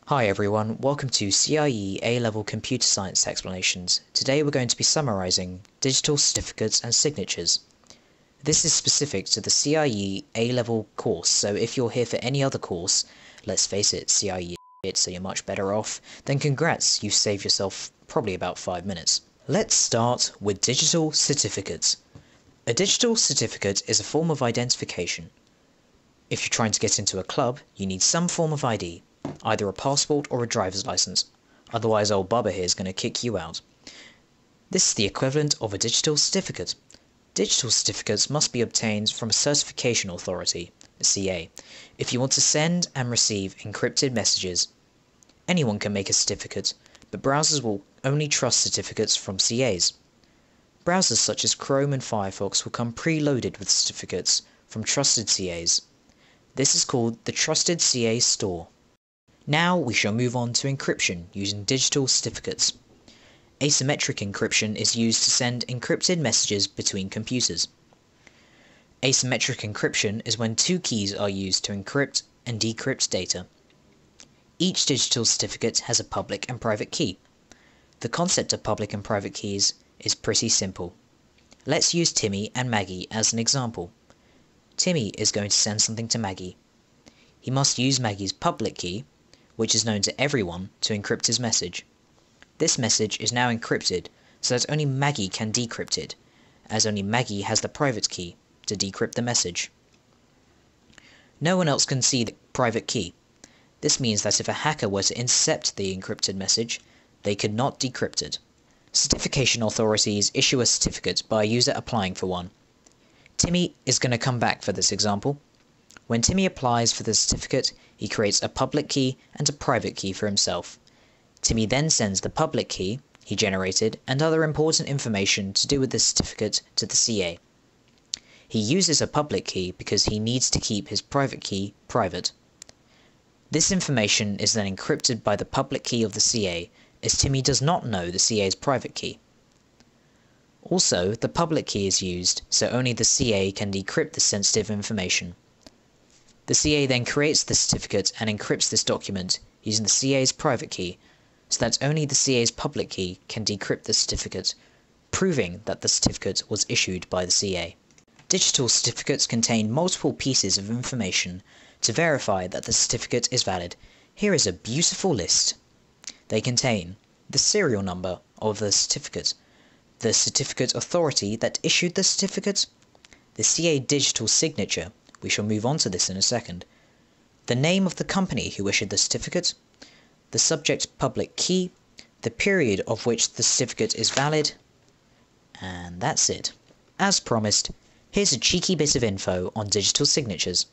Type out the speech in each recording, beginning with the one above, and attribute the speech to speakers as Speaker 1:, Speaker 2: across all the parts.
Speaker 1: Hi everyone, welcome to CIE A-Level Computer Science Explanations. Today we're going to be summarising digital certificates and signatures. This is specific to the CIE A-Level course, so if you're here for any other course, let's face it, CIE is it, so you're much better off, then congrats, you've saved yourself probably about 5 minutes. Let's start with digital certificates. A digital certificate is a form of identification. If you're trying to get into a club, you need some form of ID. Either a passport or a driver's license, otherwise old Bubba here is going to kick you out. This is the equivalent of a digital certificate. Digital certificates must be obtained from a certification authority, a CA, if you want to send and receive encrypted messages. Anyone can make a certificate, but browsers will only trust certificates from CAs. Browsers such as Chrome and Firefox will come preloaded with certificates from trusted CAs. This is called the Trusted CA Store. Now we shall move on to encryption using digital certificates. Asymmetric encryption is used to send encrypted messages between computers. Asymmetric encryption is when two keys are used to encrypt and decrypt data. Each digital certificate has a public and private key. The concept of public and private keys is pretty simple. Let's use Timmy and Maggie as an example. Timmy is going to send something to Maggie. He must use Maggie's public key, which is known to everyone, to encrypt his message. This message is now encrypted so that only Maggie can decrypt it, as only Maggie has the private key to decrypt the message. No one else can see the private key. This means that if a hacker were to intercept the encrypted message, they could not decrypt it. Certification authorities issue a certificate by a user applying for one. Timmy is going to come back for this example. When Timmy applies for the certificate, he creates a public key and a private key for himself. Timmy then sends the public key he generated and other important information to do with the certificate to the CA. He uses a public key because he needs to keep his private key private. This information is then encrypted by the public key of the CA, as Timmy does not know the CA's private key. Also, the public key is used so only the CA can decrypt the sensitive information. The CA then creates the certificate and encrypts this document using the CA's private key, so that only the CA's public key can decrypt the certificate, proving that the certificate was issued by the CA. Digital certificates contain multiple pieces of information to verify that the certificate is valid. Here is a beautiful list. They contain the serial number of the certificate, the certificate authority that issued the certificate, the CA digital signature. We shall move on to this in a second. The name of the company who issued the certificate, the subject public key, the period of which the certificate is valid, and that's it. As promised, here's a cheeky bit of info on digital signatures.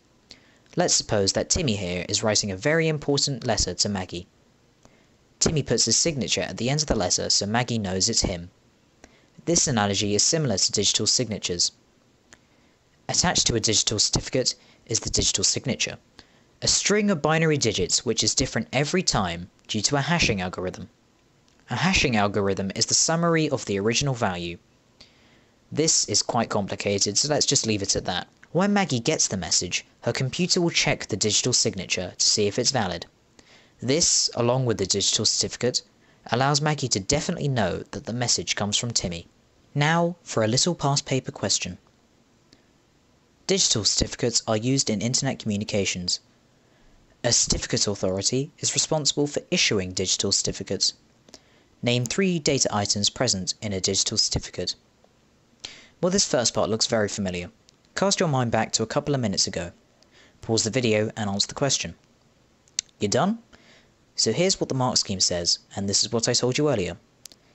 Speaker 1: Let's suppose that Timmy here is writing a very important letter to Maggie. Timmy puts his signature at the end of the letter so Maggie knows it's him. This analogy is similar to digital signatures. Attached to a digital certificate is the digital signature, a string of binary digits which is different every time due to a hashing algorithm. A hashing algorithm is the summary of the original value. This is quite complicated, so let's just leave it at that. When Maggie gets the message, her computer will check the digital signature to see if it's valid. This, along with the digital certificate, allows Maggie to definitely know that the message comes from Timmy. Now for a little past paper question. Digital certificates are used in internet communications. A certificate authority is responsible for issuing digital certificates. Name 3 data items present in a digital certificate. Well, this first part looks very familiar. Cast your mind back to a couple of minutes ago. Pause the video and answer the question. You done? So here's what the mark scheme says, and this is what I told you earlier.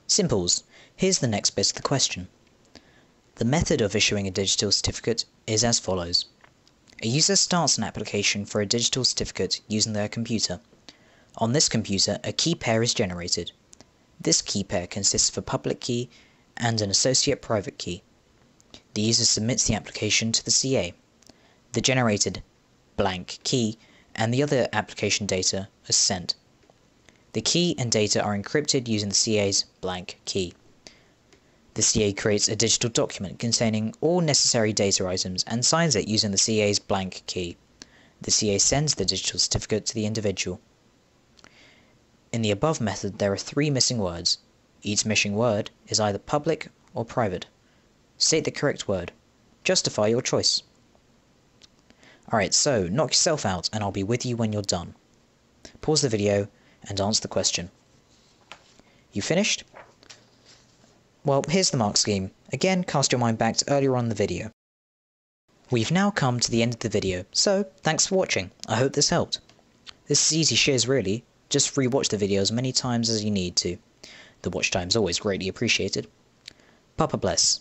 Speaker 1: Simples. Here's the next bit of the question. The method of issuing a digital certificate is as follows. A user starts an application for a digital certificate using their computer. On this computer, a key pair is generated. This key pair consists of a public key and an associate private key. The user submits the application to the CA. The generated blank key and the other application data is sent. The key and data are encrypted using the CA's blank key. The CA creates a digital document containing all necessary data items and signs it using the CA's blank key. The CA sends the digital certificate to the individual. In the above method, there are 3 missing words. Each missing word is either public or private. State the correct word. Justify your choice. Alright, so knock yourself out and I'll be with you when you're done. Pause the video and answer the question. You finished? Well, here's the mark scheme. Again, cast your mind back to earlier on in the video. We've now come to the end of the video, so thanks for watching. I hope this helped. This is easy shiz really. Just rewatch the video as many times as you need to. The watch time is always greatly appreciated. Papa bless.